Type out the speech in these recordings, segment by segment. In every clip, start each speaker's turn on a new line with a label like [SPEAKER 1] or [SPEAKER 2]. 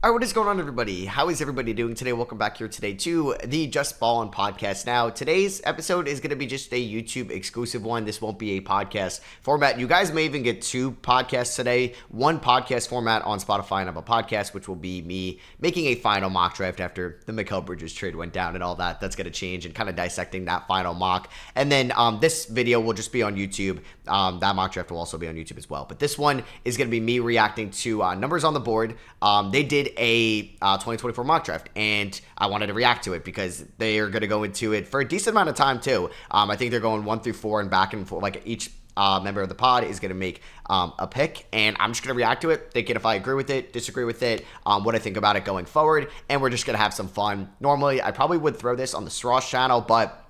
[SPEAKER 1] All right, what is going on, everybody? How is everybody doing today? Welcome back here today to the Just Ballin' podcast. Now, today's episode is going to be just a YouTube exclusive one. This won't be a podcast format. You guys may even get two podcasts today. One podcast format on Spotify and Apple Podcasts, which will be me making a final mock draft after the Mikal Bridges trade went down and all that. That's going to change and kind of dissecting that final mock. And then this video will just be on YouTube. That mock draft will also be on YouTube as well. But this one is going to be me reacting to numbers on the board. They did a 2024 mock draft, and I wanted to react to it because they are going to go into it for a decent amount of time too. I think they're going 1 through 4 and back and forth. Like each member of the pod is going to make a pick, and I'm just going to react to it, thinking if I agree with it, disagree with it, what I think about it going forward, and we're just going to have some fun. Normally, I probably would throw this on the Sross channel, but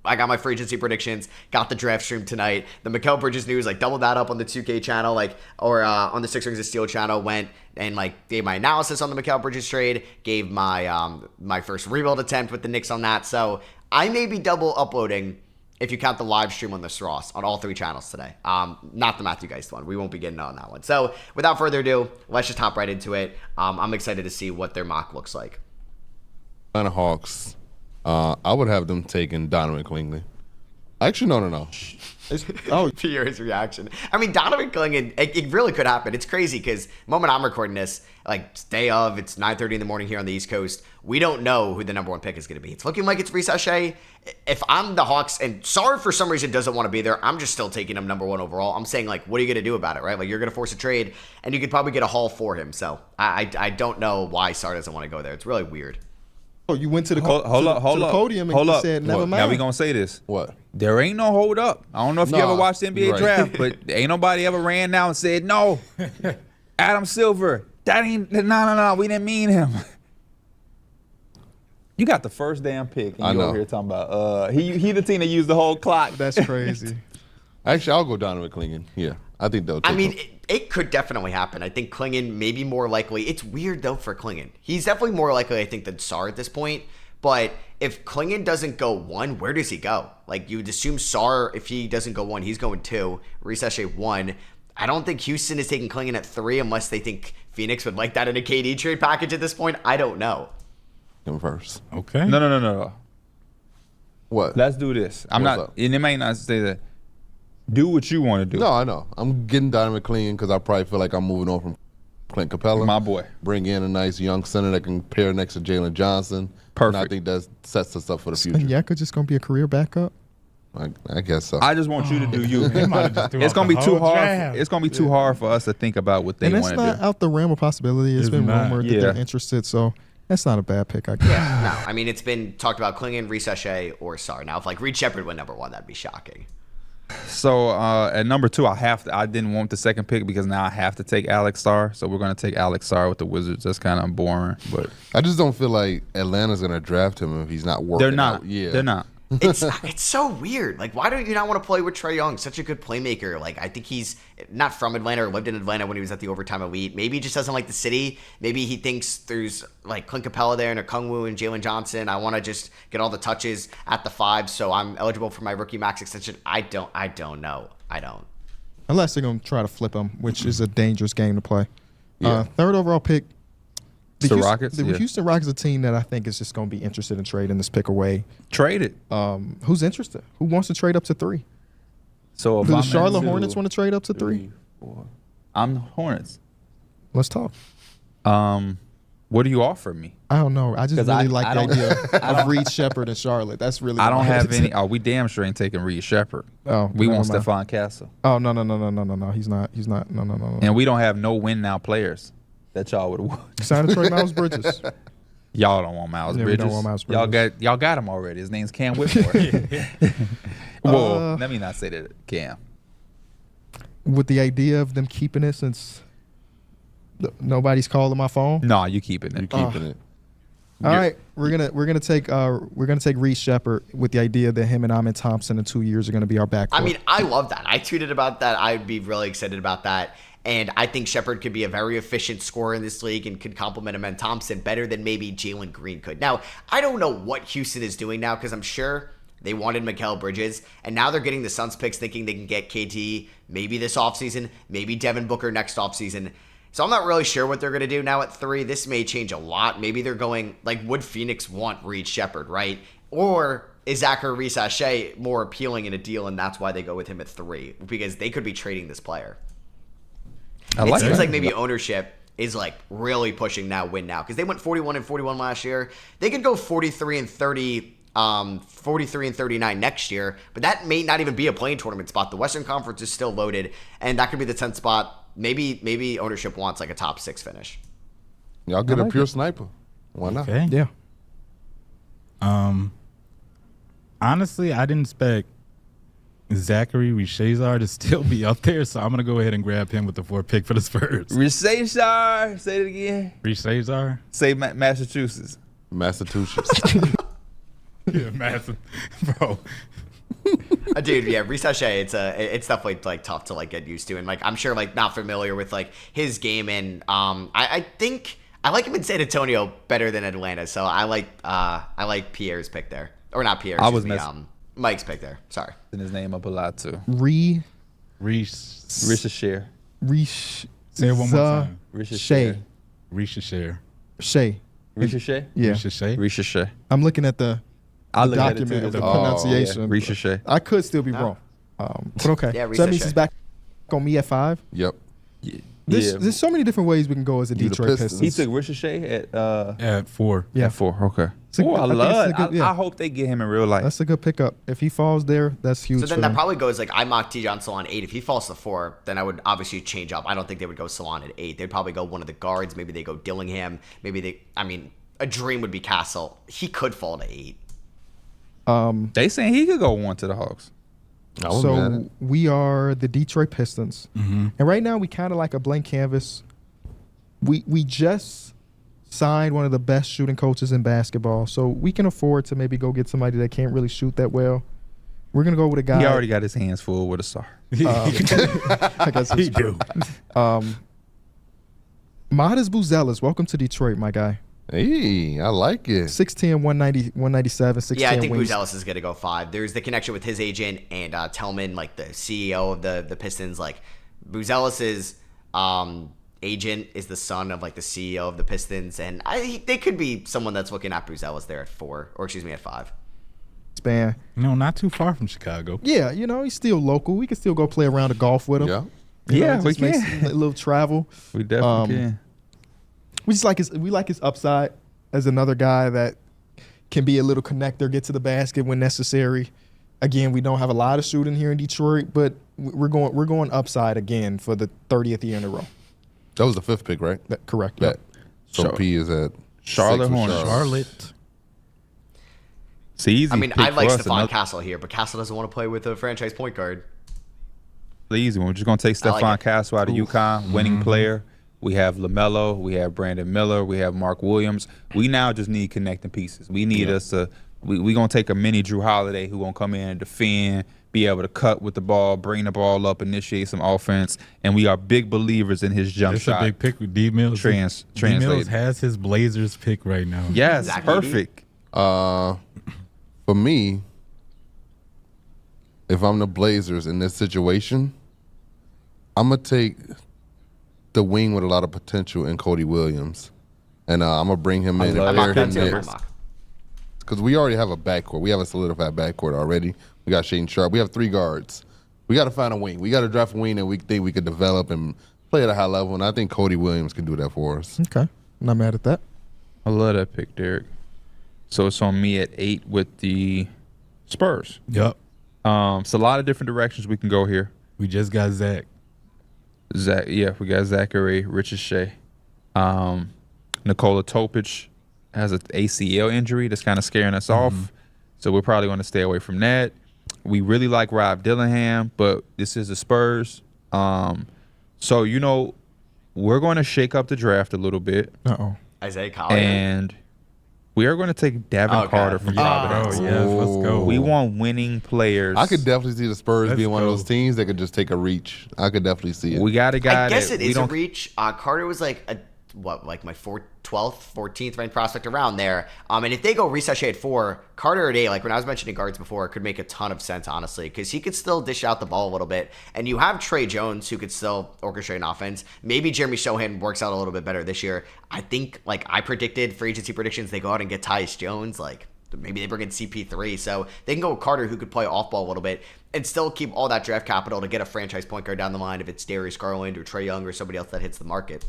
[SPEAKER 1] I got my free agency predictions, got the draft stream tonight. The Mikal Bridges news, doubled that up on the 2K channel, or on the Six Rings of Steel channel, went and gave my analysis on the Mikal Bridges trade, gave my my first rebuild attempt with the Knicks on that. So I may be double uploading if you count the live stream on the Sross on all 3 channels today. Not the Matthew Geist one. We won't be getting on that one. So without further ado, let's just hop right into it. I'm excited to see what their mock looks like.
[SPEAKER 2] Atlanta Hawks. I would have them taking Donovan Clingan. Actually, no.
[SPEAKER 1] Pierre's reaction. I mean, Donovan Clingan, it really could happen. It's crazy because moment I'm recording this, day of, it's 9:30 in the morning here on the East Coast. We don't know who the number 1 pick is going to be. It's looking like it's Reese Shea. If I'm the Hawks, and Sarr for some reason doesn't want to be there, I'm just still taking him number 1 overall. I'm saying, what are you going to do about it, right? You're going to force a trade, and you could probably get a haul for him. So I don't know why Sarr doesn't want to go there. It's really weird.
[SPEAKER 3] Oh, you went to the podium and you said, never mind.
[SPEAKER 4] Now we gonna say this.
[SPEAKER 2] What?
[SPEAKER 4] There ain't no hold up. I don't know if you ever watched the NBA draft, but ain't nobody ever ran down and said, no, Adam Silver, that ain't, no, we didn't mean him. You got the first damn pick, and you over here talking about, he the team that used the whole clock.
[SPEAKER 3] That's crazy.
[SPEAKER 2] Actually, I'll go Donovan Clingan. Yeah, I think they'll take him.
[SPEAKER 1] It could definitely happen. I think Clingan may be more likely. It's weird, though, for Clingan. He's definitely more likely, I think, than Sarr at this point. But if Clingan doesn't go 1, where does he go? You would assume Sarr, if he doesn't go 1, he's going 2. Reese Shea 1. I don't think Houston is taking Clingan at 3 unless they think Phoenix would like that in a KD trade package at this point. I don't know.
[SPEAKER 2] Him first.
[SPEAKER 4] Okay. No.
[SPEAKER 2] What?
[SPEAKER 4] Let's do this. And it may not say that. Do what you want to do.
[SPEAKER 2] No, I know. I'm getting Donovan Clingan because I probably feel like I'm moving on from Clint Capella.
[SPEAKER 4] My boy.
[SPEAKER 2] Bring in a nice young center that can pair next to Jalen Johnson.
[SPEAKER 4] Perfect.
[SPEAKER 2] And I think that sets us up for the future.
[SPEAKER 3] And Yaka just going to be a career backup?
[SPEAKER 2] I guess so.
[SPEAKER 4] I just want you to do you. It's going to be too hard. It's going to be too hard for us to think about what they want to do.
[SPEAKER 3] And it's not out the realm of possibility. It's been rumored that they're interested, so that's not a bad pick, I guess.
[SPEAKER 1] Yeah, no. It's been talked about Clingan, Reese Shea, or Sarr. Now, if Reed Sheppard went number 1, that'd be shocking.
[SPEAKER 4] So at number 2, I didn't want the second pick because now I have to take Alex Sarr. So we're going to take Alex Sarr with the Wizards. That's kind of boring, but
[SPEAKER 2] I just don't feel like Atlanta's going to draft him if he's not working.
[SPEAKER 4] They're not.
[SPEAKER 2] Out. Yeah,
[SPEAKER 4] they're not.
[SPEAKER 1] It's so weird. Why don't you not want to play with Trae Young? Such a good playmaker. I think he's not from Atlanta or lived in Atlanta when he was at the Overtime Elite. Maybe he just doesn't like the city. Maybe he thinks there's Clint Capella there and Okongwu and Jalen Johnson. I want to just get all the touches at the 5, so I'm eligible for my rookie max extension. I don't know. I don't.
[SPEAKER 3] Unless they're going to try to flip him, which is a dangerous game to play.
[SPEAKER 2] Yeah.
[SPEAKER 3] 3rd overall pick.
[SPEAKER 4] The Rockets?
[SPEAKER 3] The Houston Rockets are a team that I think is just going to be interested in trading this pick away.
[SPEAKER 4] Trade it.
[SPEAKER 3] Who's interested? Who wants to trade up to 3?
[SPEAKER 4] So
[SPEAKER 3] do the Charlotte Hornets want to trade up to 3?
[SPEAKER 4] 4. I'm the Hornets.
[SPEAKER 3] Let's talk.
[SPEAKER 4] What do you offer me?
[SPEAKER 3] I don't know. I just really like the idea of Reed Sheppard and Charlotte. That's really.
[SPEAKER 4] I don't have any. Oh, we damn sure ain't taking Reed Sheppard.
[SPEAKER 3] Oh,
[SPEAKER 4] we want Stephon Castle.
[SPEAKER 3] Oh no. He's not. No.
[SPEAKER 4] And we don't have no win now players that y'all would want.
[SPEAKER 3] Sign to trade Miles Bridges.
[SPEAKER 4] Y'all don't want Miles Bridges.
[SPEAKER 3] We don't want Miles Bridges.
[SPEAKER 4] Y'all got him already. His name's Cam Whitmore. Well, let me not say that, Cam.
[SPEAKER 3] With the idea of them keeping it since nobody's calling my phone.
[SPEAKER 4] No, you keeping it.
[SPEAKER 2] You keeping it.
[SPEAKER 3] All right, we're gonna take Reed Sheppard with the idea that him and Amen Thompson in 2 years are gonna be our backcourt.
[SPEAKER 1] I love that. I tweeted about that. I'd be really excited about that. And I think Sheppard could be a very efficient scorer in this league and could complement Amen Thompson better than maybe Jalen Green could. Now, I don't know what Houston is doing now because I'm sure they wanted Mikal Bridges, and now they're getting the Suns picks thinking they can get KD maybe this offseason, maybe Devin Booker next offseason. So I'm not really sure what they're going to do now at 3. This may change a lot. Maybe they're going, like, would Phoenix want Reed Shepherd, right? Or is Zachary Risacher more appealing in a deal, and that's why they go with him at 3? Because they could be trading this player. It seems like maybe ownership is, like, really pushing win now. Because they went 41-41 last year. They could go 43-30, 43-39 next year. But that may not even be a play-in tournament spot. The Western Conference is still loaded, and that could be the 10th spot. Maybe ownership wants like a top 6 finish.
[SPEAKER 2] Y'all get a pure sniper. Why not?
[SPEAKER 5] Okay.
[SPEAKER 3] Yeah.
[SPEAKER 5] Honestly, I didn't expect Zachary Richazar to still be up there, so I'm gonna go ahead and grab him with the 4th pick for the Spurs.
[SPEAKER 4] Richazar. Say it again.
[SPEAKER 5] Richazar.
[SPEAKER 4] Say Massachusetts.
[SPEAKER 2] Massachusetts.
[SPEAKER 5] Yeah, massive, bro.
[SPEAKER 1] Dude, yeah, Risacher, it's definitely like tough to like get used to, and like I'm sure like not familiar with like his game, and I think I like him in San Antonio better than Atlanta, so I like Pierre's pick there, or not Pierre, Mike's pick there. Sorry,
[SPEAKER 4] In his name up a lot too.
[SPEAKER 5] Richazar.
[SPEAKER 4] Richazar.
[SPEAKER 5] Say it one more time.
[SPEAKER 3] Richazar.
[SPEAKER 5] Richazar.
[SPEAKER 3] Shay.
[SPEAKER 4] Richazar.
[SPEAKER 3] Yeah.
[SPEAKER 5] Richazar.
[SPEAKER 4] Richazar.
[SPEAKER 3] I'm looking at the
[SPEAKER 4] I look at it
[SPEAKER 3] document
[SPEAKER 4] too.
[SPEAKER 3] of the pronunciation.
[SPEAKER 4] Richazar.
[SPEAKER 3] I could still be wrong. But okay.
[SPEAKER 1] Yeah,
[SPEAKER 3] so that means
[SPEAKER 1] Risacher.
[SPEAKER 3] he's back on me at 5.
[SPEAKER 2] Yep.
[SPEAKER 3] There's so many different ways we can go as a
[SPEAKER 2] You the
[SPEAKER 3] Detroit
[SPEAKER 2] Pistons.
[SPEAKER 4] He
[SPEAKER 3] Pistons.
[SPEAKER 4] took Richazar
[SPEAKER 5] At 4.
[SPEAKER 3] Yeah.
[SPEAKER 4] at 4. Okay.
[SPEAKER 3] It's a-
[SPEAKER 4] Oh,
[SPEAKER 3] I
[SPEAKER 4] I
[SPEAKER 3] think
[SPEAKER 4] love
[SPEAKER 3] it's a
[SPEAKER 4] it.
[SPEAKER 3] good- yeah.
[SPEAKER 4] I hope they get him in real life.
[SPEAKER 3] That's a good pickup. If he falls there, that's huge.
[SPEAKER 1] so then
[SPEAKER 3] for
[SPEAKER 1] that
[SPEAKER 3] them.
[SPEAKER 1] probably goes like I mocked T. John Salon 8. If he falls to 4, then I would obviously change up. I don't think they would go Salon at 8. They'd probably go one of the guards. Maybe they go Dillingham. A dream would be Castle. He could fall to 8.
[SPEAKER 4] They saying he could go 1 to the Hawks.
[SPEAKER 2] I wouldn't be mad at
[SPEAKER 3] So
[SPEAKER 2] it.
[SPEAKER 3] we are the Detroit Pistons, and right now we kind of like a blank canvas. We just signed one of the best shooting coaches in basketball, so we can afford to maybe go get somebody that can't really shoot that well. We're gonna go with a guy.
[SPEAKER 4] He already got his hands full with a star.
[SPEAKER 3] I guess
[SPEAKER 5] He
[SPEAKER 3] it's true. Matas Buzelis, welcome to Detroit, my guy.
[SPEAKER 2] Hey, I like it.
[SPEAKER 3] 6'10", 190, 197, 6'10".
[SPEAKER 1] Yeah, I think
[SPEAKER 3] wings.
[SPEAKER 1] Buzelis is going to go 5. There's the connection with his agent and Tellman, like the CEO of the Pistons. Like Buzelis's agent is the son of like the CEO of the Pistons, and they could be someone that's looking at Buzelis there at 4, or excuse me, at 5.
[SPEAKER 3] Span.
[SPEAKER 5] No, not too far from Chicago.
[SPEAKER 3] Yeah, he's still local. We can still go play around the golf with him.
[SPEAKER 2] Yeah.
[SPEAKER 4] Yeah, we
[SPEAKER 3] just make
[SPEAKER 4] can.
[SPEAKER 3] a little travel.
[SPEAKER 4] We definitely can.
[SPEAKER 3] We just like his upside as another guy that can be a little connector, get to the basket when necessary. Again, we don't have a lot of shooting here in Detroit, but we're going upside again for the 30th year in a row.
[SPEAKER 2] That was the 5th pick, right?
[SPEAKER 3] Correct.
[SPEAKER 2] Bet. So
[SPEAKER 4] Char-
[SPEAKER 2] P is at
[SPEAKER 4] Charlotte
[SPEAKER 2] 6 with
[SPEAKER 4] Hornets.
[SPEAKER 5] Charlotte.
[SPEAKER 4] It's easy.
[SPEAKER 1] I mean,
[SPEAKER 4] pick
[SPEAKER 1] I'd like
[SPEAKER 4] for us,
[SPEAKER 1] Stephon
[SPEAKER 4] another-
[SPEAKER 1] Castle here, but Castle doesn't want to play with a franchise point guard.
[SPEAKER 4] The easy one. We're just gonna take
[SPEAKER 1] I like
[SPEAKER 4] Stephon
[SPEAKER 1] it.
[SPEAKER 4] Castle out of UConn, winning player. We have LaMelo, we have Brandon Miller, we have Mark Williams. We now just need connecting pieces. We need us to. We gonna take a mini Drew Holiday who gonna come in and defend, be able to cut with the ball, bring the ball up, initiate some offense, and we are big believers in his jump
[SPEAKER 5] It's
[SPEAKER 4] shot.
[SPEAKER 5] a big pick with D Mills. D Mills
[SPEAKER 4] Translated.
[SPEAKER 5] has his Blazers pick right now.
[SPEAKER 4] Yes,
[SPEAKER 1] Zach
[SPEAKER 4] perfect.
[SPEAKER 2] For me, if I'm the Blazers in this situation, I'm gonna take the wing with a lot of potential in Cody Williams, and I'm gonna bring him in
[SPEAKER 4] love
[SPEAKER 2] and
[SPEAKER 1] I
[SPEAKER 2] pair
[SPEAKER 1] mocked that
[SPEAKER 2] him
[SPEAKER 1] too. I
[SPEAKER 2] next
[SPEAKER 1] mock.
[SPEAKER 2] because we already have a backcourt. We have a solidified backcourt already. We got Shaden Sharp. We have 3 guards. We got to find a wing. We got to draft a wing that we think we could develop and play at a high level, and I think Cody Williams can do that for us.
[SPEAKER 3] Okay, I'm not mad at that.
[SPEAKER 4] I love that pick, Derek. So it's on me at 8 with the Spurs.
[SPEAKER 5] Yup.
[SPEAKER 4] It's a lot of different directions we can go here.
[SPEAKER 5] We just got Zach.
[SPEAKER 4] We got Zachary Richazar. Nikola Topic has an ACL injury that's kind of scaring us off. So we're probably going to stay away from that. We really like Rob Dillingham, but this is the Spurs. So, we're going to shake up the draft a little bit.
[SPEAKER 3] Uh-oh.
[SPEAKER 1] Isaiah Collier.
[SPEAKER 4] And we are going to take Davin
[SPEAKER 1] Oh,
[SPEAKER 4] Carter
[SPEAKER 1] God.
[SPEAKER 4] from
[SPEAKER 5] Oh,
[SPEAKER 4] Providence.
[SPEAKER 5] yes. Let's go.
[SPEAKER 4] We want winning players.
[SPEAKER 2] I could definitely see the Spurs
[SPEAKER 5] Let's
[SPEAKER 2] being one of
[SPEAKER 5] go.
[SPEAKER 2] those teams that could just take a reach. I could definitely see it.
[SPEAKER 4] We got a guy
[SPEAKER 1] I guess
[SPEAKER 4] that
[SPEAKER 1] it
[SPEAKER 4] we
[SPEAKER 1] is a
[SPEAKER 4] don't
[SPEAKER 1] reach. Carter was like a like my 12th, 14th ranked prospect around there. And if they go Reese Sachet at 4, Carter at 8, like when I was mentioning guards before, it could make a ton of sense, honestly, because he could still dish out the ball a little bit. And you have Trey Jones who could still orchestrate an offense. Maybe Jeremy Sohan works out a little bit better this year. I think, like I predicted for agency predictions, they go out and get Tyus Jones. Like maybe they bring in CP3. So they can go with Carter who could play off ball a little bit and still keep all that draft capital to get a franchise point guard down the line if it's Darius Garland or Trae Young or somebody else that hits the market.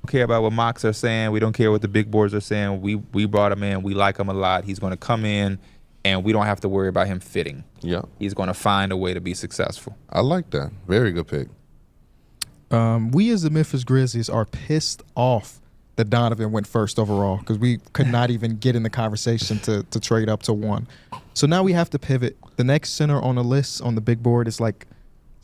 [SPEAKER 4] Care about what mocks are saying. We don't care what the big boards are saying. We brought him in. We like him a lot. He's going to come in, and we don't have to worry about him fitting.
[SPEAKER 2] Yeah.
[SPEAKER 4] He's going to find a way to be successful.
[SPEAKER 2] I like that. Very good pick.
[SPEAKER 3] We as the Memphis Grizzlies are pissed off that Donovan went first overall because we could not even get in the conversation to trade up to 1. So now we have to pivot. The next center on the list on the big board is like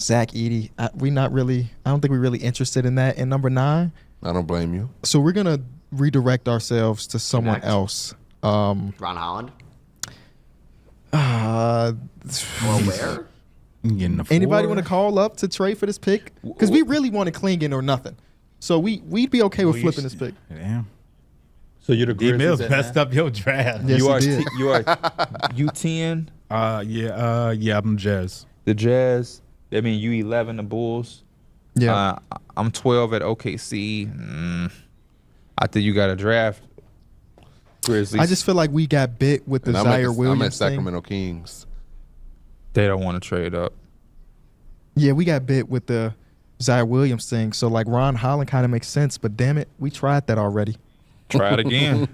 [SPEAKER 3] Zach Edey. I don't think we're really interested in that. And number 9.
[SPEAKER 2] I don't blame you.
[SPEAKER 3] So we're going to redirect ourselves to someone
[SPEAKER 1] Next.
[SPEAKER 3] else.
[SPEAKER 1] Ron Holland?
[SPEAKER 3] Uh,
[SPEAKER 1] Or where?
[SPEAKER 5] Getting the
[SPEAKER 3] Anybody
[SPEAKER 5] 4.
[SPEAKER 3] want to call up to trade for this pick? Because we really want to Klingon or nothing. So we'd be okay with flipping this pick.
[SPEAKER 5] Damn.
[SPEAKER 4] So you're the
[SPEAKER 5] D Mills
[SPEAKER 4] Grizzlies.
[SPEAKER 5] messed up your draft.
[SPEAKER 3] Yes,
[SPEAKER 4] you are
[SPEAKER 3] he did.
[SPEAKER 4] you are U10,
[SPEAKER 5] Yeah, I'm Jazz.
[SPEAKER 4] the Jazz. I mean U11, the Bulls.
[SPEAKER 3] Yeah.
[SPEAKER 4] I'm 12 at OKC. I think you got to draft Grizzlies.
[SPEAKER 3] I just feel like we got bit with the
[SPEAKER 2] And
[SPEAKER 3] Zaire
[SPEAKER 2] I'm
[SPEAKER 3] Williams
[SPEAKER 2] at
[SPEAKER 3] thing.
[SPEAKER 2] Sacramento Kings.
[SPEAKER 4] they don't want to trade up.
[SPEAKER 3] Yeah, we got bit with the Zaire Williams thing. So like Ron Holland kind of makes sense, but damn it, we tried that already.
[SPEAKER 4] Try it again.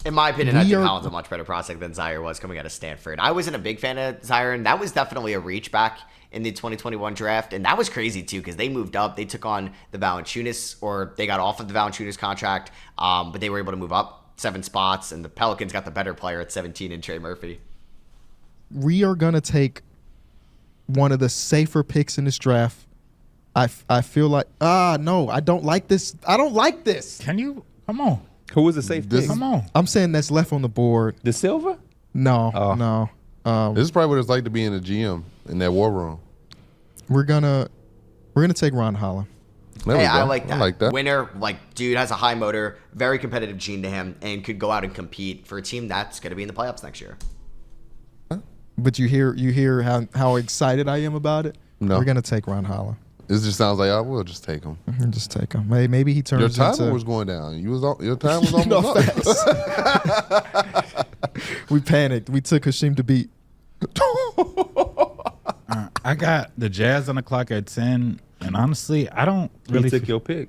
[SPEAKER 1] In my opinion, I
[SPEAKER 3] We
[SPEAKER 1] think
[SPEAKER 3] are-
[SPEAKER 1] Holland's a much better prospect than Zaire was coming out of Stanford. I wasn't a big fan of Zaire, and that was definitely a reach back in the 2021 draft. And that was crazy, too, because they moved up. They took on the Valanciunas, or they got off of the Valanciunas contract, but they were able to move up 7 spots, and the Pelicans got the better player at 17 in Trey Murphy.
[SPEAKER 3] We are gonna take one of the safer picks in this draft. I feel like no, I don't like this. I don't like this.
[SPEAKER 5] Can you? Come on.
[SPEAKER 4] Who was the safe
[SPEAKER 2] This-
[SPEAKER 4] pick?
[SPEAKER 5] Come on.
[SPEAKER 3] I'm saying that's left on the board.
[SPEAKER 4] The Silva?
[SPEAKER 3] No,
[SPEAKER 4] Oh.
[SPEAKER 3] no.
[SPEAKER 2] This is probably what it's like to be in a GM in that war room.
[SPEAKER 3] We're gonna take Ron Holland.
[SPEAKER 2] There we
[SPEAKER 1] Hey,
[SPEAKER 2] go.
[SPEAKER 1] I like that.
[SPEAKER 2] I like that.
[SPEAKER 1] Winner, like, dude has a high motor, very competitive gene to him, and could go out and compete for a team that's going to be in the playoffs next year.
[SPEAKER 3] But you hear how excited I am about it.
[SPEAKER 2] No.
[SPEAKER 3] We're gonna take Ron Holland.
[SPEAKER 2] This just sounds like I will just take him.
[SPEAKER 3] Just take him. Maybe he turns
[SPEAKER 2] Your timer
[SPEAKER 3] into.
[SPEAKER 2] was going down. Your time was
[SPEAKER 3] No,
[SPEAKER 2] almost up.
[SPEAKER 3] facts. We panicked. We took Hashim to beat.
[SPEAKER 5] I got the Jazz on the clock at 10, and honestly, I don't
[SPEAKER 4] He
[SPEAKER 5] really.
[SPEAKER 4] took your pick.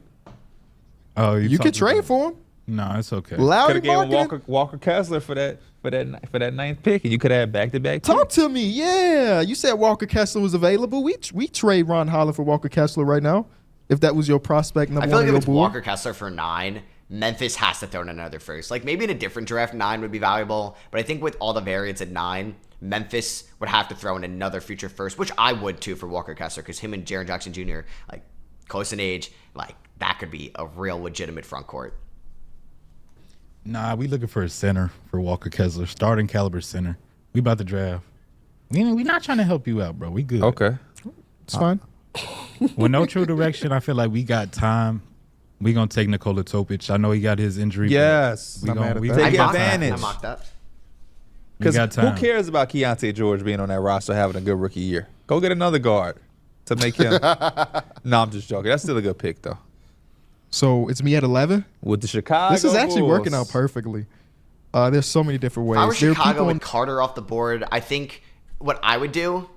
[SPEAKER 5] Oh,
[SPEAKER 3] You can trade for him.
[SPEAKER 5] No, it's okay.
[SPEAKER 3] Loud
[SPEAKER 4] Could have
[SPEAKER 3] and
[SPEAKER 4] gave him
[SPEAKER 3] marketing.
[SPEAKER 4] Walker Kessler for that 9th pick, and you could have had back-to-back
[SPEAKER 3] Talk
[SPEAKER 4] picks.
[SPEAKER 3] to me. Yeah. You said Walker Kessler was available. We trade Ron Holland for Walker Kessler right now. If that was your prospect number
[SPEAKER 1] I feel
[SPEAKER 3] one
[SPEAKER 1] like
[SPEAKER 3] on
[SPEAKER 1] if
[SPEAKER 3] your
[SPEAKER 1] it's
[SPEAKER 3] board.
[SPEAKER 1] Walker Kessler for 9, Memphis has to throw in another first. Like maybe in a different draft, 9 would be valuable, but I think with all the variants at 9, Memphis would have to throw in another future first, which I would too for Walker Kessler because him and Jaren Jackson Jr. like close in age, like that could be a real legitimate front court.
[SPEAKER 5] Nah, we looking for a center for Walker Kessler, starting caliber center. We about to draft. We not trying to help you out, bro. We good.
[SPEAKER 4] Okay.
[SPEAKER 3] It's fine.
[SPEAKER 5] With no true direction, I feel like we got time. We gonna take Nikola Topic. I know he got his injury. but
[SPEAKER 4] Yes.
[SPEAKER 5] we
[SPEAKER 3] Not mad
[SPEAKER 5] gonna
[SPEAKER 3] at
[SPEAKER 5] we
[SPEAKER 3] that.
[SPEAKER 4] Take
[SPEAKER 1] I mocked
[SPEAKER 4] advantage.
[SPEAKER 1] that. I mocked that.
[SPEAKER 5] we
[SPEAKER 4] Because
[SPEAKER 5] got
[SPEAKER 4] who
[SPEAKER 5] time.
[SPEAKER 4] cares about Keontae George being on that roster having a good rookie year? Go get another guard to make him. No, I'm just joking. That's still a good pick, though.
[SPEAKER 3] So it's me at 11.
[SPEAKER 4] With the Chicago
[SPEAKER 3] This is actually
[SPEAKER 4] Bulls.
[SPEAKER 3] working out perfectly. There's so many different ways.
[SPEAKER 1] If I was
[SPEAKER 3] There are
[SPEAKER 1] Chicago
[SPEAKER 3] people
[SPEAKER 1] with Carter off the board, I think what I would do,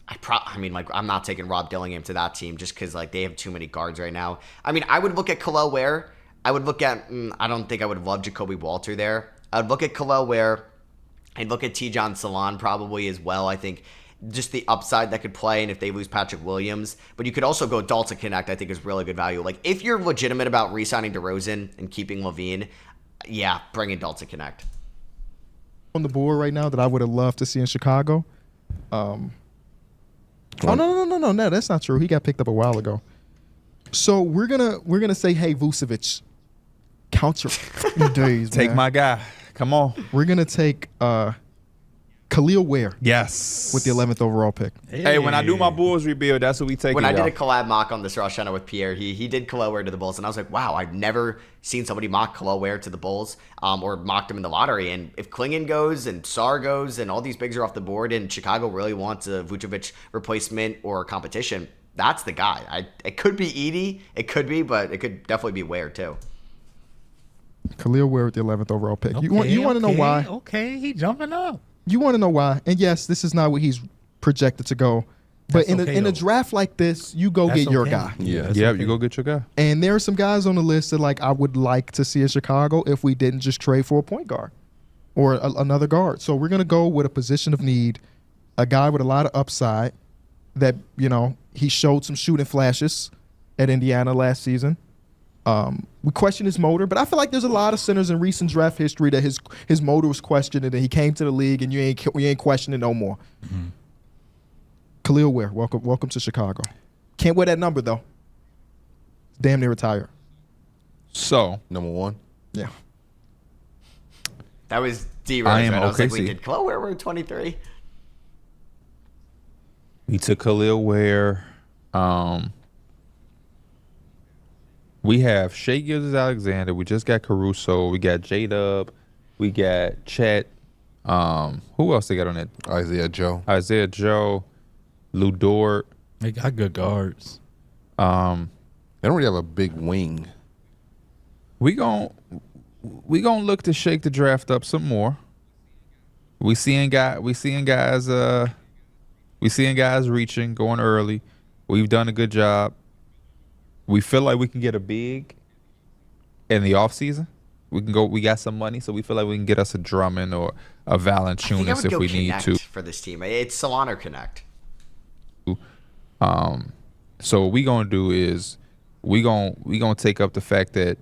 [SPEAKER 1] I'm not taking Rob Dillingham to that team just because like they have too many guards right now. I mean, I would look at Khalil Ware. I would look at. I don't think I would love Jacoby Walter there. I would look at Khalil Ware. I'd look at T. Salon probably as well. I think just the upside that could play, and if they lose Patrick Williams, but you could also go Dalton Connect. I think is really good value. Like if you're legitimate about re-signing DeRozan and keeping Levine, yeah, bring in Dalton Connect.
[SPEAKER 3] on the board right now that I would have loved to see in Chicago. Oh no, that's not true. He got picked up a while ago. So we're gonna say, hey Vucevic, count your days.
[SPEAKER 4] Take
[SPEAKER 3] man.
[SPEAKER 4] my guy. Come on.
[SPEAKER 3] We're gonna take Khalil Ware
[SPEAKER 4] Yes.
[SPEAKER 3] with the 11th overall pick.
[SPEAKER 4] Hey, when I do my Bulls rebuild, that's what we take.
[SPEAKER 1] When I did a collab mock on this Rosh Hashanah with Pierre, he did Khalil Ware to the Bulls, and I was like, wow, I've never seen somebody mock Khalil Ware to the Bulls or mocked him in the lottery. And if Klingon goes and Sar goes and all these bigs are off the board and Chicago really wants a Vucevic replacement or competition, that's the guy. It could be Edey, it could be, but it could definitely be Ware too.
[SPEAKER 3] Khalil Ware with the 11th overall pick. You want to know why?
[SPEAKER 5] Okay, he jumping up.
[SPEAKER 3] You want to know why? And yes, this is not where he's projected to go. But
[SPEAKER 5] That's okay,
[SPEAKER 3] in a
[SPEAKER 5] though.
[SPEAKER 3] draft like this, you go
[SPEAKER 5] That's
[SPEAKER 3] get your
[SPEAKER 5] okay.
[SPEAKER 3] guy.
[SPEAKER 2] Yeah.
[SPEAKER 5] That's
[SPEAKER 4] Yeah,
[SPEAKER 5] okay.
[SPEAKER 4] you go get your guy.
[SPEAKER 3] And there are some guys on the list that like I would like to see in Chicago if we didn't just trade for a point guard or another guard. So we're gonna go with a position of need, a guy with a lot of upside that he showed some shooting flashes at Indiana last season. We question his motor, but I feel like there's a lot of centers in recent draft history that his motor was questioned, and then he came to the league, and we ain't questioning no more. Mm-hmm. Khalil Ware, welcome to Chicago. Can't wear that number though. Damn near retired.
[SPEAKER 4] So
[SPEAKER 2] Number 1.
[SPEAKER 3] Yeah.
[SPEAKER 1] That was D.
[SPEAKER 4] I
[SPEAKER 1] Rose,
[SPEAKER 4] am
[SPEAKER 1] right? I was like,
[SPEAKER 4] OKC.
[SPEAKER 1] wait, did Khalil Ware wear 23?
[SPEAKER 4] we took Khalil Ware. We have Shai Gilgeous-Alexander. We just got Caruso. We got J-Dub. We got Chet. Who else they got on that?
[SPEAKER 2] Isaiah Joe.
[SPEAKER 4] Isaiah Joe. Lou Dort.
[SPEAKER 5] They got good guards.
[SPEAKER 2] They don't really have a big wing.
[SPEAKER 4] We gon' look to shake the draft up some more. We seeing guys reaching, going early. We've done a good job. We feel like we can get a big in the offseason. We got some money, so we feel like we can get us a Drummond or a
[SPEAKER 1] I think I
[SPEAKER 4] Valanciunas
[SPEAKER 1] would
[SPEAKER 4] if
[SPEAKER 1] go
[SPEAKER 4] we need
[SPEAKER 1] Connect
[SPEAKER 4] to.
[SPEAKER 1] for this team. It's Salon or Connect.
[SPEAKER 4] So what we gonna do is we gonna take up the fact that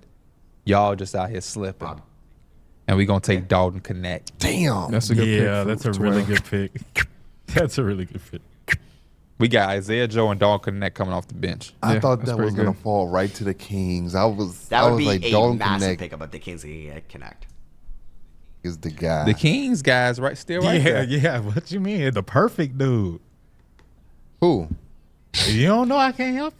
[SPEAKER 4] y'all just out here slipping, and we gonna take Dalton Connect.
[SPEAKER 2] Damn.
[SPEAKER 3] That's a good pick.
[SPEAKER 5] Yeah,
[SPEAKER 3] for
[SPEAKER 5] that's a
[SPEAKER 3] 12.
[SPEAKER 5] really good pick. That's a really good pick.
[SPEAKER 4] We got Isaiah Joe and Dalton Connect coming off the bench.
[SPEAKER 2] I
[SPEAKER 3] Yeah,
[SPEAKER 2] thought
[SPEAKER 3] that's
[SPEAKER 2] that
[SPEAKER 3] pretty
[SPEAKER 2] was going to
[SPEAKER 3] good.
[SPEAKER 2] fall right to the Kings.
[SPEAKER 1] That
[SPEAKER 2] I
[SPEAKER 1] would
[SPEAKER 2] was
[SPEAKER 1] be
[SPEAKER 2] like,
[SPEAKER 1] a
[SPEAKER 2] Dalton
[SPEAKER 1] massive
[SPEAKER 2] Connect
[SPEAKER 1] pickup if the Kings can get Connect.
[SPEAKER 2] is the guy.
[SPEAKER 4] The Kings guys, right? Still right
[SPEAKER 5] Yeah,
[SPEAKER 4] there.
[SPEAKER 5] yeah. What you mean? The perfect dude.
[SPEAKER 2] Who?
[SPEAKER 5] You don't know I can't help.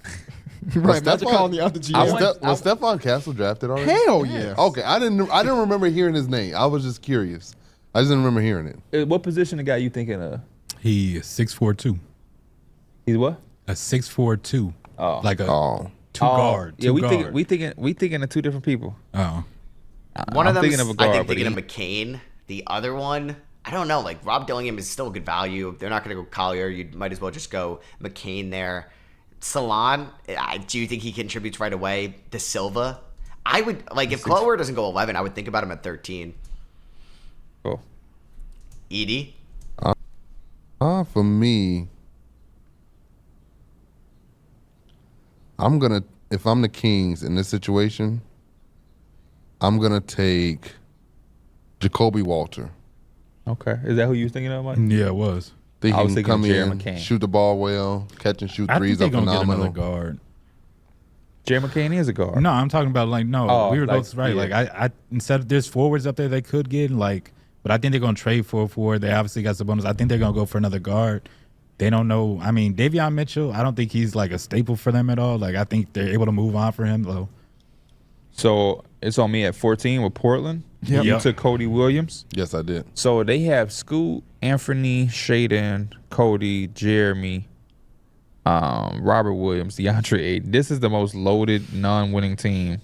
[SPEAKER 3] Right,
[SPEAKER 2] Stephon-
[SPEAKER 3] imagine calling the other GM.
[SPEAKER 2] Was Stephon Castle drafted already?
[SPEAKER 3] Hell yeah.
[SPEAKER 2] Okay, I didn't remember hearing his name. I was just curious. I just didn't remember hearing it.
[SPEAKER 4] What position the guy you thinking of?
[SPEAKER 5] He is 6'4",
[SPEAKER 4] He's what?
[SPEAKER 5] a 6'4",
[SPEAKER 4] Oh.
[SPEAKER 5] like a
[SPEAKER 2] Oh,
[SPEAKER 5] two guard.
[SPEAKER 4] Yeah,
[SPEAKER 5] two guard.
[SPEAKER 4] we thinking of two different people.
[SPEAKER 5] Oh,
[SPEAKER 1] One
[SPEAKER 4] I'm
[SPEAKER 1] of them,
[SPEAKER 4] thinking of a guard,
[SPEAKER 1] I think,
[SPEAKER 4] but
[SPEAKER 1] thinking of McCain. The other one, I don't know. Like Rob Dillingham is still a good value. They're not going to go Collier. You might as well just go McCain there. Salon, do you think he contributes right away? De Silva, I would like if Clower doesn't go 11. I would think about him at 13.
[SPEAKER 4] Oh.
[SPEAKER 1] Edey,
[SPEAKER 2] for me, if I'm the Kings in this situation, I'm gonna take Jacoby Walter.
[SPEAKER 4] Okay. Is that who you was thinking of, Mike?
[SPEAKER 5] yeah, it was.
[SPEAKER 2] Think
[SPEAKER 4] I
[SPEAKER 2] he
[SPEAKER 4] was
[SPEAKER 2] can
[SPEAKER 4] thinking
[SPEAKER 2] come
[SPEAKER 4] Jared
[SPEAKER 2] in,
[SPEAKER 4] McCain.
[SPEAKER 2] shoot the ball well, catch and shoot
[SPEAKER 5] I think
[SPEAKER 2] threes
[SPEAKER 5] they're
[SPEAKER 2] are
[SPEAKER 5] gonna get
[SPEAKER 2] phenomenal.
[SPEAKER 5] another guard.
[SPEAKER 4] Jerry McCain is a guard.
[SPEAKER 5] No, I'm talking about like no.
[SPEAKER 4] Oh,
[SPEAKER 5] we were
[SPEAKER 4] like,
[SPEAKER 5] both right.
[SPEAKER 4] yeah.
[SPEAKER 5] Like I instead of there's forwards up there they could get like, but I think they're gonna trade for a forward. They obviously got some bonus. I think they're gonna go for another guard. They don't know. I mean, Davion Mitchell. I don't think he's like a staple for them at all. Like I think they're able to move on for him though.
[SPEAKER 4] So it's on me at 14 with Portland.
[SPEAKER 3] Yep.
[SPEAKER 4] You
[SPEAKER 5] Yep.
[SPEAKER 4] took Cody Williams.
[SPEAKER 2] Yes, I did.
[SPEAKER 4] So they have Scoot, Anthony, Shaden, Cody, Jeremy, Robert Williams, DeAndre Ayton. This is the most loaded, non-winning team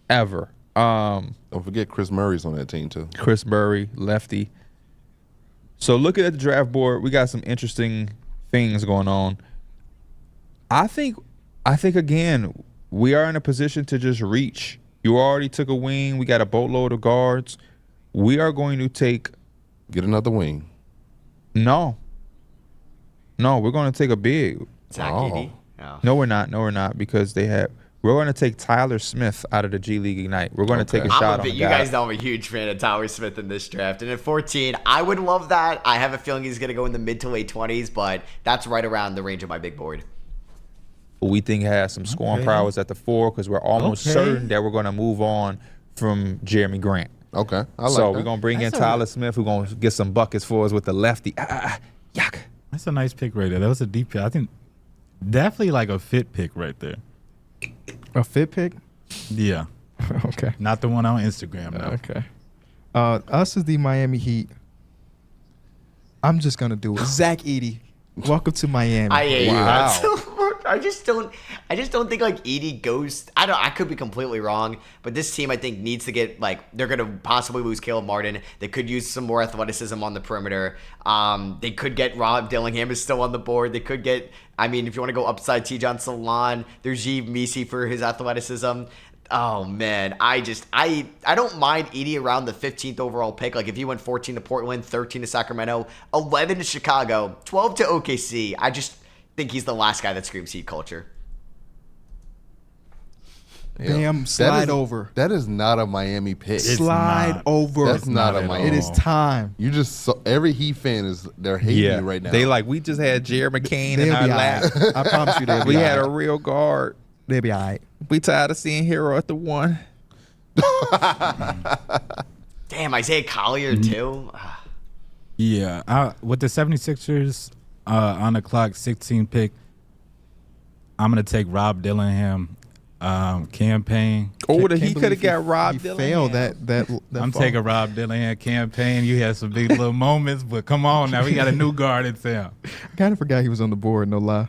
[SPEAKER 4] ever.
[SPEAKER 2] Don't forget Chris Murray's on that team too.
[SPEAKER 4] Chris Murray, lefty. So looking at the draft board, we got some interesting things going on. I think again, we are in a position to just reach. You already took a wing. We got a boatload of guards. We are going to take
[SPEAKER 2] Get another wing.
[SPEAKER 4] no, we're going to take a big.
[SPEAKER 1] Zach
[SPEAKER 2] Oh.
[SPEAKER 1] Edey. Oh.
[SPEAKER 4] No, we're not because we're going to take Tyler Smith out of the G League Ignite. We're going to take a
[SPEAKER 2] Okay.
[SPEAKER 4] shot on
[SPEAKER 1] You
[SPEAKER 4] the guy.
[SPEAKER 1] guys know I'm a huge fan of Tyler Smith in this draft. And at 14, I would love that. I have a feeling he's going to go in the mid to late 20s, but that's right around the range of my big board.
[SPEAKER 4] We think has some scoring
[SPEAKER 5] Okay.
[SPEAKER 4] prowess at the 4 because we're almost
[SPEAKER 5] Okay.
[SPEAKER 4] certain that we're going to move on from Jeremy Grant.
[SPEAKER 2] Okay, I like
[SPEAKER 4] So
[SPEAKER 2] that.
[SPEAKER 4] we're gonna bring in
[SPEAKER 5] That's a-
[SPEAKER 4] Tyler Smith, who's gonna get some buckets for us with the lefty. Yuck.
[SPEAKER 5] That's a nice pick right there. That was a deep pick. I think definitely like a fit pick right there.
[SPEAKER 3] A fit pick?
[SPEAKER 5] Yeah,
[SPEAKER 3] Okay.
[SPEAKER 5] not the one on Instagram. No.
[SPEAKER 3] Okay. Us is the Miami Heat. I'm just gonna do it. Zach Edey, welcome to Miami.
[SPEAKER 1] I hate
[SPEAKER 4] Wow.
[SPEAKER 1] that so much. I just don't think like Edie goes. I could be completely wrong, but this team I think needs to get like they're gonna possibly lose Caleb Martin. They could use some more athleticism on the perimeter. They could get Rob Dillingham is still on the board. They could get. I mean, if you want to go upside Tijan Salon, there's Yves Misi for his athleticism. Oh man, I don't mind Edie around the 15th overall pick. Like if he went 14 to Portland, 13 to Sacramento, 11 to Chicago, 12 to OKC. I just think he's the last guy that screams Heat culture.
[SPEAKER 3] Bam, slide over.
[SPEAKER 2] That is not a Miami pick.
[SPEAKER 5] It's
[SPEAKER 3] Slide
[SPEAKER 5] not.
[SPEAKER 3] over.
[SPEAKER 2] That's not a
[SPEAKER 5] at
[SPEAKER 2] Miami.
[SPEAKER 3] It is time.
[SPEAKER 2] You just every Heat fan is they're hating
[SPEAKER 4] Yeah,
[SPEAKER 2] you right now.
[SPEAKER 4] they like we just had Jared McCain in
[SPEAKER 3] They'll
[SPEAKER 4] our
[SPEAKER 3] be all
[SPEAKER 4] lap.
[SPEAKER 3] right. I promise you they'll be
[SPEAKER 4] We
[SPEAKER 3] all
[SPEAKER 4] had a
[SPEAKER 3] right.
[SPEAKER 4] real guard.
[SPEAKER 3] They'll be all right.
[SPEAKER 4] We tired of seeing Hero at the 1.
[SPEAKER 1] Damn, Isaiah Collier too. Ah.
[SPEAKER 5] Yeah, with the 76ers on the clock, 16 pick, I'm going to take Rob Dillingham campaign.
[SPEAKER 4] Oh,
[SPEAKER 3] Can't
[SPEAKER 4] he could have
[SPEAKER 3] believe
[SPEAKER 4] got Rob
[SPEAKER 3] he
[SPEAKER 4] Dillingham.
[SPEAKER 3] failed that
[SPEAKER 5] I'm
[SPEAKER 3] fall.
[SPEAKER 5] taking Rob Dillingham campaign. You had some big little moments, but come on now. We got a new guard in town.
[SPEAKER 3] I kind of forgot he was on the board. No lie.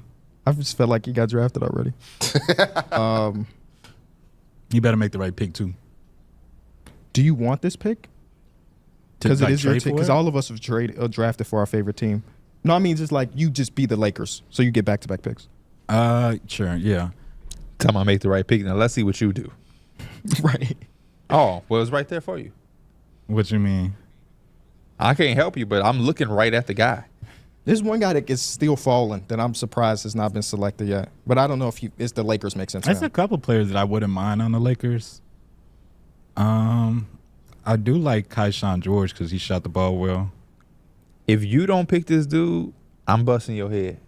[SPEAKER 3] I just felt like he got drafted already.
[SPEAKER 5] You better make the right pick, too.
[SPEAKER 3] Do you want this pick?
[SPEAKER 5] To,
[SPEAKER 3] Because
[SPEAKER 5] like,
[SPEAKER 3] it is your
[SPEAKER 5] trade
[SPEAKER 3] team.
[SPEAKER 5] for
[SPEAKER 3] Because
[SPEAKER 5] it?
[SPEAKER 3] all of us have drafted for our favorite team. No, I mean just like you just be the Lakers, so you get back-to-back picks.
[SPEAKER 5] Sure, yeah.
[SPEAKER 4] Tell me I make the right pick. Now let's see what you do.
[SPEAKER 3] Right.
[SPEAKER 4] Oh, well, it's right there for you.
[SPEAKER 5] What you mean?
[SPEAKER 4] I can't help you, but I'm looking right at the guy.
[SPEAKER 3] There's one guy that is still falling that I'm surprised has not been selected yet. But I don't know if it's the Lakers make sense.
[SPEAKER 5] There's
[SPEAKER 3] now.
[SPEAKER 5] a couple players that I wouldn't mind on the Lakers. I do like Kaishan George because he shot the ball well.
[SPEAKER 4] If you don't pick this dude, I'm busting your head.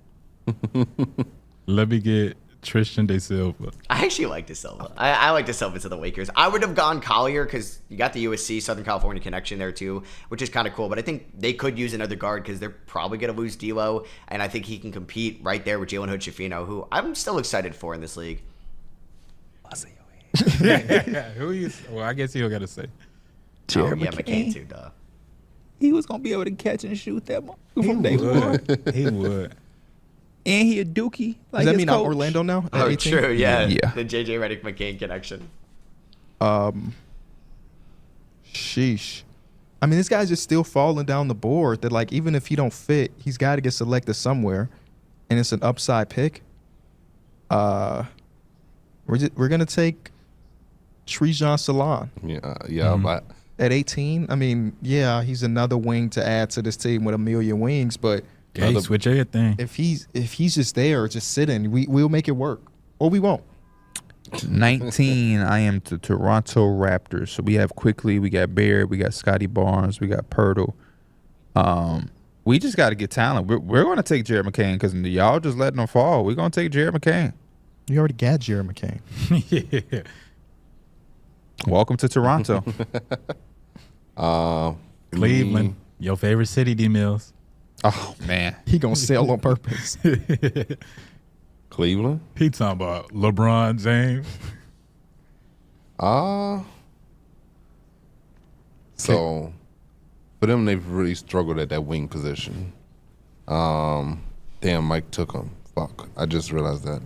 [SPEAKER 5] Let me get Tristan De Silva.
[SPEAKER 1] I actually like De Silva. I like De Silva to the Lakers. I would have gone Collier because you got the USC Southern California connection there too, which is kind of cool. But I think they could use another guard because they're probably going to lose D'Lo, and I think he can compete right there with Jalen Hood-Schifino, who I'm still excited for in this league.
[SPEAKER 4] Busting your head.
[SPEAKER 5] Who you? Well, I guess you don't got to say.
[SPEAKER 4] Jared
[SPEAKER 1] yeah,
[SPEAKER 4] McCain.
[SPEAKER 1] McCain too, duh.
[SPEAKER 4] He was going to be able to catch and shoot that from day one.
[SPEAKER 5] Would. He would.
[SPEAKER 4] And he a dookie. Like
[SPEAKER 3] Does that
[SPEAKER 4] his
[SPEAKER 3] mean I'm
[SPEAKER 4] coach.
[SPEAKER 3] Orlando now? at
[SPEAKER 1] Oh,
[SPEAKER 3] 18?
[SPEAKER 1] true, yeah.
[SPEAKER 4] Yeah.
[SPEAKER 1] The JJ Redick McCain connection.
[SPEAKER 3] Sheesh. I mean, this guy's just still falling down the board. That like even if he don't fit, he's got to get selected somewhere, and it's an upside pick. We're gonna take Trejan Salon
[SPEAKER 2] Yeah.
[SPEAKER 3] at 18. I mean, yeah, he's another wing to add to this team with a million wings. But
[SPEAKER 5] Hey, switch everything.
[SPEAKER 3] if he's just there, just sitting, we'll make it work, or we won't.
[SPEAKER 4] 19, I am the Toronto Raptors. So we have Quickly, we got Baird, we got Scotty Barnes, we got Pirtle. We just got to get talent. We're going to take Jared McCain because y'all just letting him fall. We're going to take Jared McCain.
[SPEAKER 3] You already got Jared McCain.
[SPEAKER 5] Yeah.
[SPEAKER 4] Welcome to Toronto.
[SPEAKER 5] Cleveland, your favorite city, D Mills.
[SPEAKER 4] Oh, man.
[SPEAKER 3] He gonna sell on purpose.
[SPEAKER 2] Cleveland.
[SPEAKER 5] He talking about LeBron James.
[SPEAKER 2] So for them, they've really struggled at that wing position. Damn, Mike took him. Fuck, I just realized that.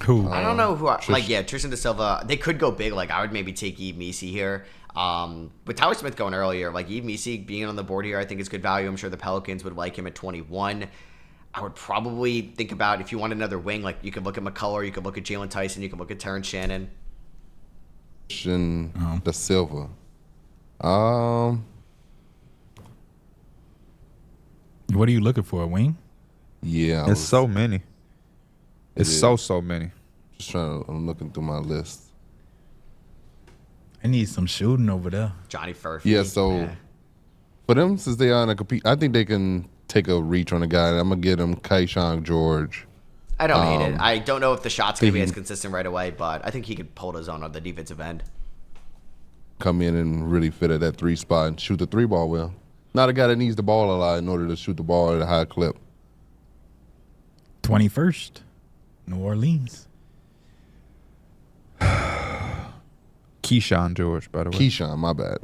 [SPEAKER 5] Who?
[SPEAKER 1] I don't know who. Tristan De Silva. They could go big. Like I would maybe take Yves Misi here. With Tyler Smith going earlier, like Yves Misi being on the board here, I think is good value. I'm sure the Pelicans would like him at 21. I would probably think about if you want another wing, like you could look at McCullough, you could look at Jalen Tyson, you could look at Terrence Shannon.
[SPEAKER 2] Tristan Da Silva.
[SPEAKER 5] What are you looking for? A wing?
[SPEAKER 2] Yeah,
[SPEAKER 4] It's so many. It's
[SPEAKER 2] is.
[SPEAKER 4] so many.
[SPEAKER 2] just trying to. I'm looking through my list.
[SPEAKER 5] I need some shooting over there.
[SPEAKER 1] Johnny Furphy.
[SPEAKER 2] Yeah, so for them, since they are in a compete, I think they can take a reach on a guy. I'm gonna get him Kaishan George.
[SPEAKER 1] I don't hate it. I don't know if the shot's going to be as consistent right away, but I think he could hold his own on the defensive end.
[SPEAKER 2] come in and really fit at that 3 spot and shoot the 3 ball well. Not a guy that needs the ball a lot in order to shoot the ball at a high clip.
[SPEAKER 5] 21st, New Orleans.
[SPEAKER 4] Keyshawn George, by the way.
[SPEAKER 2] Keyshawn, my bad.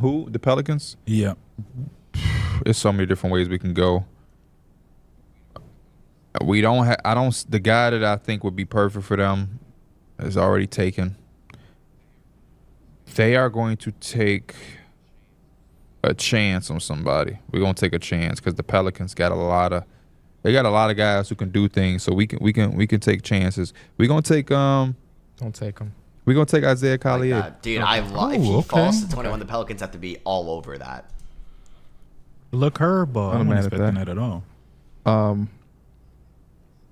[SPEAKER 4] Who? The Pelicans?
[SPEAKER 5] Yeah.
[SPEAKER 4] There's so many different ways we can go. We don't have. I don't. The guy that I think would be perfect for them is already taken. They are going to take a chance on somebody. We're gonna take a chance because the Pelicans got a lot of. They got a lot of guys who can do things, so we can take chances. We're gonna take
[SPEAKER 3] Don't take him.
[SPEAKER 4] We're gonna take Isaiah
[SPEAKER 1] Like
[SPEAKER 4] Collier.
[SPEAKER 1] that. Dude, I love if he
[SPEAKER 5] Oh,
[SPEAKER 1] falls to
[SPEAKER 5] okay.
[SPEAKER 1] 21, the Pelicans have to be all over that.
[SPEAKER 5] Look, her ball.
[SPEAKER 3] I'm
[SPEAKER 5] I'm not
[SPEAKER 3] mad at
[SPEAKER 5] expecting
[SPEAKER 3] that.
[SPEAKER 5] that at all.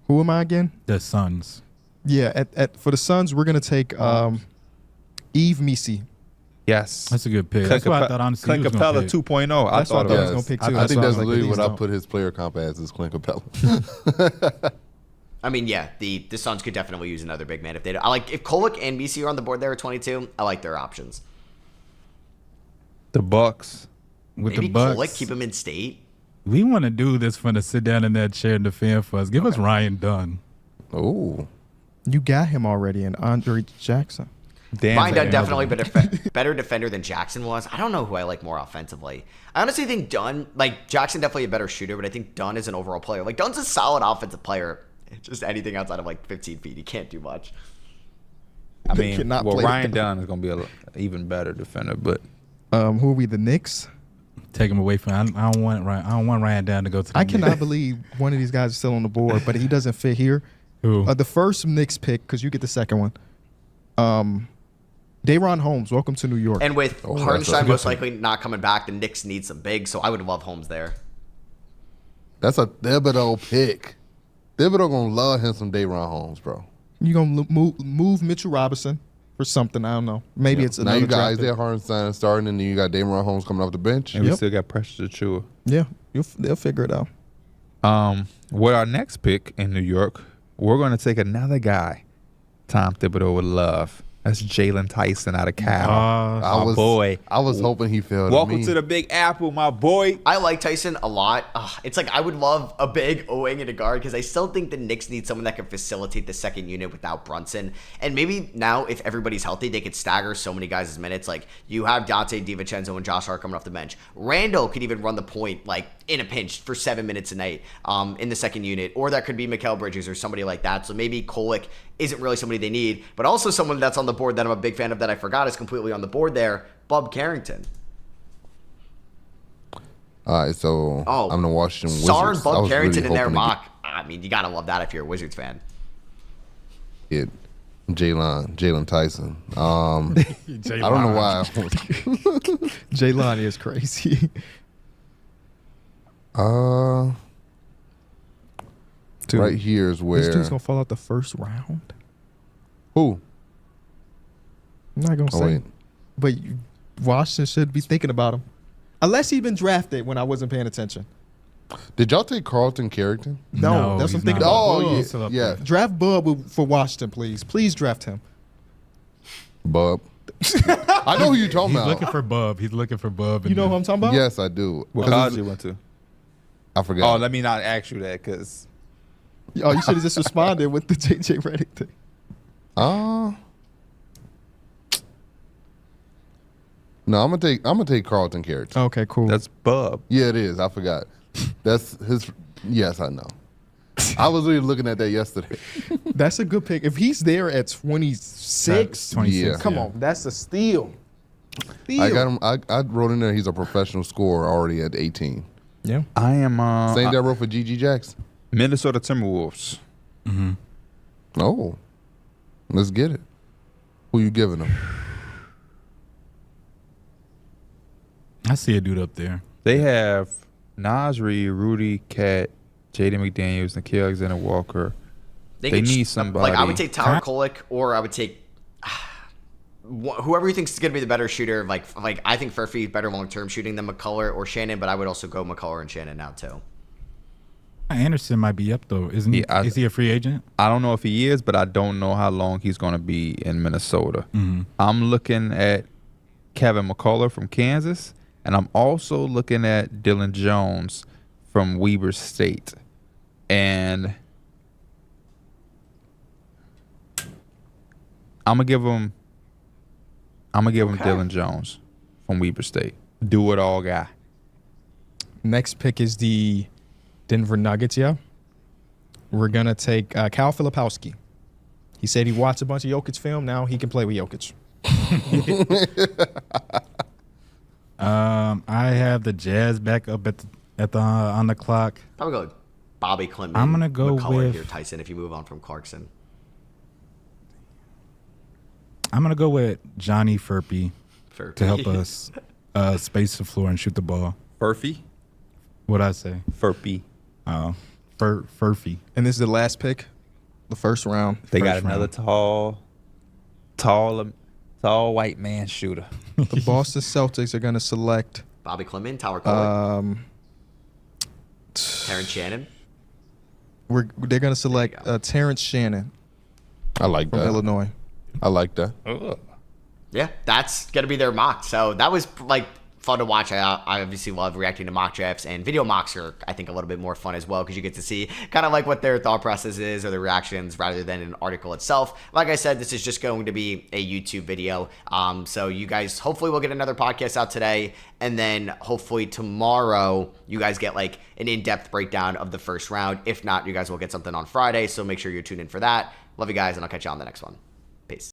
[SPEAKER 3] Who am I again?
[SPEAKER 5] The Suns.
[SPEAKER 3] Yeah, for the Suns, we're gonna take Eve Misi.
[SPEAKER 4] Yes,
[SPEAKER 3] Oh,
[SPEAKER 5] That's a good pick. That's what I thought honestly
[SPEAKER 4] Clint
[SPEAKER 5] he was gonna
[SPEAKER 4] Capella
[SPEAKER 5] pick.
[SPEAKER 4] 2.0. I
[SPEAKER 3] That's what
[SPEAKER 4] thought
[SPEAKER 3] I
[SPEAKER 4] it
[SPEAKER 3] thought
[SPEAKER 4] was.
[SPEAKER 3] he was gonna pick
[SPEAKER 2] I
[SPEAKER 3] too. That's
[SPEAKER 2] think
[SPEAKER 3] why I
[SPEAKER 2] that's
[SPEAKER 3] was like,
[SPEAKER 2] literally
[SPEAKER 3] please
[SPEAKER 2] what I
[SPEAKER 3] don't.
[SPEAKER 2] put his player comp as is Clint Capella.
[SPEAKER 1] I mean, yeah, the Suns could definitely use another big man if they do. I like if Kolek and BC are on the board there at 22. I like their options.
[SPEAKER 4] The Bucks.
[SPEAKER 5] With
[SPEAKER 1] Maybe
[SPEAKER 5] the Bucks.
[SPEAKER 1] Kolek, keep him in state.
[SPEAKER 5] We want to do this for to sit down in that chair and defend for us. Give us Ryan Dunn.
[SPEAKER 2] Oh,
[SPEAKER 3] You got him already, and Andre Jackson.
[SPEAKER 4] Damn.
[SPEAKER 1] Ryan Dunn
[SPEAKER 4] Zay.
[SPEAKER 1] definitely better defender than Jackson was. I don't know who I like more offensively. I honestly think Dunn, like Jackson, definitely a better shooter, but I think Dunn is an overall player. Like Dunn's a solid offensive player. Just anything outside of like 15 feet, he can't do much.
[SPEAKER 4] I mean,
[SPEAKER 3] cannot
[SPEAKER 4] well,
[SPEAKER 3] play
[SPEAKER 4] Ryan
[SPEAKER 3] the-
[SPEAKER 4] Dunn is going to be an even better defender, but
[SPEAKER 3] Who are we? The Knicks.
[SPEAKER 5] Take him away from. I don't want Ryan. I don't want Ryan Dunn to go to. The
[SPEAKER 3] I cannot
[SPEAKER 5] Knicks.
[SPEAKER 3] believe one of these guys is still on the board, but he doesn't fit here.
[SPEAKER 5] Who?
[SPEAKER 3] The first Knicks pick, because you get the second one. Dayron Holmes, welcome to New York.
[SPEAKER 1] And with
[SPEAKER 2] Oh, that's a
[SPEAKER 1] Hartenstein
[SPEAKER 2] good
[SPEAKER 1] most
[SPEAKER 2] pick.
[SPEAKER 1] likely not coming back, the Knicks need some big, so I would love Holmes there.
[SPEAKER 2] that's a Thibodeau pick. Thibodeau gonna love him some Dayron Holmes, bro.
[SPEAKER 3] You're going to move Mitchell Robinson for something. I don't know. Maybe it's
[SPEAKER 2] Now
[SPEAKER 3] another
[SPEAKER 2] you got
[SPEAKER 3] draft
[SPEAKER 2] Isaiah
[SPEAKER 3] pick.
[SPEAKER 2] Hartenstein starting, and then you got Dayron Holmes coming off the bench.
[SPEAKER 4] and we
[SPEAKER 3] Yep.
[SPEAKER 4] still got Precious Achiuwa.
[SPEAKER 3] Yeah, they'll figure it out.
[SPEAKER 4] With our next pick in New York, we're going to take another guy Tom Thibodeau would love. That's Jalen Tyson out of Cal. my boy.
[SPEAKER 2] I was hoping he fell.
[SPEAKER 4] Welcome
[SPEAKER 2] me.
[SPEAKER 4] to the Big Apple, my boy.
[SPEAKER 1] I like Tyson a lot. It's like I would love a big wing and a guard because I still think the Knicks need someone that can facilitate the second unit without Brunson. And maybe now, if everybody's healthy, they could stagger so many guys' minutes. Like you have Dante DiVincenzo and Josh Hart coming off the bench. Randall could even run the point like in a pinch for 7 minutes a night in the second unit, or that could be Mikal Bridges or somebody like that. So maybe Kolek isn't really somebody they need, but also someone that's on the board that I'm a big fan of that I forgot is completely on the board there, Bub Carrington.
[SPEAKER 2] All right, so
[SPEAKER 1] Oh,
[SPEAKER 2] I'm the Washington Wizards.
[SPEAKER 1] Sar and
[SPEAKER 2] I
[SPEAKER 1] Bub
[SPEAKER 2] was
[SPEAKER 1] Carrington
[SPEAKER 2] really
[SPEAKER 1] in their
[SPEAKER 2] hoping to
[SPEAKER 1] mock. I mean, you gotta love that if you're a Wizards fan.
[SPEAKER 2] get Jalen Tyson. I don't know why.
[SPEAKER 3] Jaylon is crazy. Dude,
[SPEAKER 2] Right here is
[SPEAKER 3] this
[SPEAKER 2] where
[SPEAKER 3] dude's going to fall out the first round.
[SPEAKER 2] who?
[SPEAKER 3] I'm not going to
[SPEAKER 2] Oh
[SPEAKER 3] say.
[SPEAKER 2] wait,
[SPEAKER 3] But Washington should be thinking about him. Unless he'd been drafted when I wasn't paying attention.
[SPEAKER 2] did y'all take Carlton Carrington?
[SPEAKER 3] No, that's what I'm
[SPEAKER 5] he's
[SPEAKER 3] thinking
[SPEAKER 5] not.
[SPEAKER 3] about.
[SPEAKER 2] Oh
[SPEAKER 3] Bub.
[SPEAKER 2] yeah,
[SPEAKER 5] He's still up
[SPEAKER 2] yeah,
[SPEAKER 3] Draft Bub for Washington, please. Please draft him.
[SPEAKER 2] Bub. I know who you're talking
[SPEAKER 5] He's
[SPEAKER 2] about.
[SPEAKER 5] looking for Bub. He's looking for Bub.
[SPEAKER 3] You know who I'm talking about?
[SPEAKER 2] Yes, I do.
[SPEAKER 4] What
[SPEAKER 2] 'Cause
[SPEAKER 4] college
[SPEAKER 2] it's-
[SPEAKER 4] you went to?
[SPEAKER 2] I forgot.
[SPEAKER 4] Oh, let me not ask you that because
[SPEAKER 3] Oh, you should have just responded with the JJ Redick thing.
[SPEAKER 2] No, I'm gonna take Carlton Carrington.
[SPEAKER 3] Okay, cool.
[SPEAKER 4] that's Bub.
[SPEAKER 2] Yeah, it is. I forgot. That's his. Yes, I know. I was really looking at that yesterday.
[SPEAKER 3] That's a good pick. If he's there at 26,
[SPEAKER 5] 26.
[SPEAKER 2] Yeah.
[SPEAKER 3] come on, that's a steal. Steal.
[SPEAKER 2] I got him. I wrote in there. He's a professional scorer already at 18.
[SPEAKER 3] Yeah.
[SPEAKER 4] I am
[SPEAKER 2] Same that wrote for GG Jackson.
[SPEAKER 4] Minnesota Timberwolves.
[SPEAKER 2] Oh, let's get it. Who you giving him?
[SPEAKER 5] I see a dude up there.
[SPEAKER 4] They have Nasri, Rudy, Cat, Jaden McDaniels, Nikhil Alexander Walker. They
[SPEAKER 1] could
[SPEAKER 4] need
[SPEAKER 1] sh-
[SPEAKER 4] somebody.
[SPEAKER 1] Like I would take Tyler
[SPEAKER 5] Huh?
[SPEAKER 1] Kolek, or I would take whoever you think is going to be the better shooter. Like I think Furphy is better long term shooting than McCullough or Shannon, but I would also go McCullough and Shannon now too.
[SPEAKER 5] Anderson might be up though, isn't he?
[SPEAKER 4] Yeah,
[SPEAKER 5] Is he a free agent?
[SPEAKER 4] I don't know if he is, but I don't know how long he's going to be in Minnesota. I'm looking at Kevin McCullough from Kansas, and I'm also looking at Dylan Jones from Weber State. And I'm gonna give him Dylan Jones from Weber State. Do it all guy.
[SPEAKER 3] Next pick is the Denver Nuggets, yeah. We're going to take Kyle Filipowski. He said he watched a bunch of Jokic film. Now he can play with Jokic.
[SPEAKER 5] I have the Jazz back up at the on the clock.
[SPEAKER 1] Probably go with Bobby Clinton.
[SPEAKER 5] I'm gonna go
[SPEAKER 1] McCullough
[SPEAKER 5] with-
[SPEAKER 1] here, Tyson, if you move on from Clarkson.
[SPEAKER 5] I'm gonna go with Johnny Furphy
[SPEAKER 1] For
[SPEAKER 5] to help us space the floor and shoot the ball.
[SPEAKER 4] Furphy?
[SPEAKER 5] What'd I say?
[SPEAKER 4] Furphy.
[SPEAKER 5] Oh, Furphy.
[SPEAKER 3] And this is the last pick, the first round.
[SPEAKER 4] They got
[SPEAKER 5] First
[SPEAKER 4] another tall white man shooter.
[SPEAKER 3] The Boston Celtics are going to select
[SPEAKER 1] Bobby Clement, Tower Cole,
[SPEAKER 3] Um,
[SPEAKER 1] Terrence Shannon.
[SPEAKER 3] they're going to select Terrence Shannon
[SPEAKER 2] I like
[SPEAKER 3] from
[SPEAKER 2] that.
[SPEAKER 3] Illinois.
[SPEAKER 2] I like that.
[SPEAKER 1] Yeah, that's gonna be their mock. So that was like fun to watch. I obviously love reacting to mock drafts, and video mocks are, I think, a little bit more fun as well because you get to see kind of like what their thought process is or their reactions rather than an article itself. Like I said, this is just going to be a YouTube video. So you guys hopefully will get another podcast out today, and then hopefully tomorrow you guys get like an in-depth breakdown of the first round. If not, you guys will get something on Friday. So make sure you're tuned in for that. Love you guys, and I'll catch you on the next one.